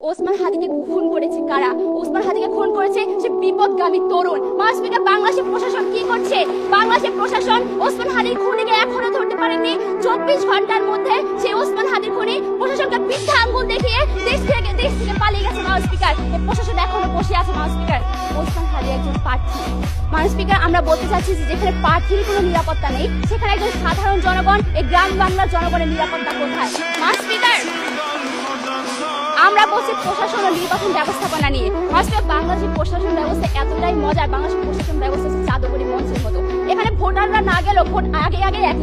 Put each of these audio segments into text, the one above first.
ওসমান হাদিকে খুন করেছে কারা? ওসমান হাদিকে খুন করেছে সে বিপদগামী তরুণ। মাসপিকা বাংলাদেশের প্রশাসন কি করছে? বাংলাদেশের প্রশাসন ওসমান হাদির খুনিকে এখনো ধরতে পারেনি। 24 ঘন্টার মধ্যে সেই ওসমান হাদির খুনি প্রশাসনকে বৃদ্ধা আঙ্গুল দেখিয়ে দেশ থেকে পালিয়ে গেছে। মাসপিকার এই প্রশাসন এখনো বসে আছে। মাসপিকার ওসমান হাদি একজন প্রার্থী। মাসপিকার আমরা বলতে চাচ্ছি যে যেখানে প্রার্থীর কোনো নিরাপত্তা নেই সেখানে একজন সাধারণ জনগণ, এই গ্রাম বাংলার জনগণের নিরাপত্তা কোথায়? মাসপিকার আমরা বলছি প্রশাসন ও নির্বাচন ব্যবস্থাপনা নিয়ে। মাসপিকার বাংলাদেশের প্রশাসন ব্যবস্থা এতটাই মজার, বাংলাদেশের প্রশাসন ব্যবস্থা হচ্ছে জাদুঘরি মঞ্চের মতো। এখানে ভোটাররা না গেলেও ভোট আগে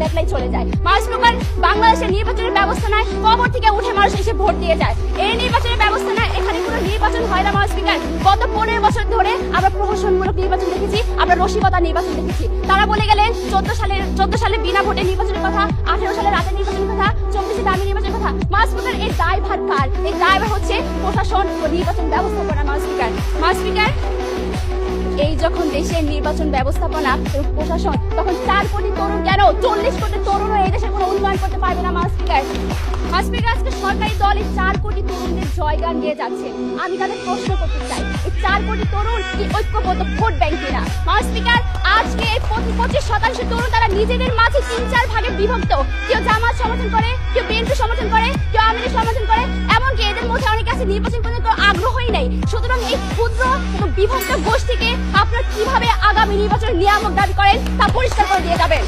একলাই চলে যায়। মাসপিকার বাংলাদেশের নির্বাচনের ব্যবস্থা নাই, কবর থেকে উঠে মানুষ এসে ভোট দিয়ে যায়। এই নির্বাচনের ব্যবস্থা নাই, এখানে কোনো নির্বাচন হয় না। মাসপিকার গত 15 বছর ধরে আমরা প্রহসনমূলক নির্বাচন দেখেছি, আমরা রসিকতা নির্বাচন দেখেছি। তারা বলে গেলেন 14 সালে বিনা ভোটে নির্বাচনের কথা, 18 সালে রাতে নির্বাচনের কথা, 24 দামি নির্বাচনের কথা। মাসপিকার এই দায়ভার কার? এই দায়ভার হচ্ছে প্রশাসন ও নির্বাচন ব্যবস্থাপনা। মাসপিকার এই যখন দেশের নির্বাচন ব্যবস্থাপনা এবং প্রশাসন, তখন 4 কোটি তরুণ কেন 40 কোটি তরুণও এই দেশের কোনো উন্নয়ন করতে পারবে না। মাসপিকার আজকে সরকারি দল এই 4 কোটি তরুণদের জয়গান নিয়ে যাচ্ছে। আমি তাদের প্রশ্ন করতে চাই, এই 4 কোটি তরুণ কি ঐক্যবদ্ধ ভোট ব্যাংক কিনা? মাসপিকার আজকে 25% তরুণ তারা নিজেদের মাঝে 3-4 ভাগে বিভক্ত। কেউ জামাত সমর্থন করে, কেউ বিএনপি সমর্থন করে, কেউ আওয়ামী লীগ সমর্থন করে, এমনকি এদের মধ্যে অনেকে আছে নির্বাচন পর্যন্ত আগ্রহই নেই। সুতরাং এই ক্ষুদ্র এবং বিভক্ত গোষ্ঠীকে আপনারা কিভাবে আগামী নির্বাচনের নিয়ামক দাবি করেন তা পরিষ্কার করে দিয়ে যাবেন।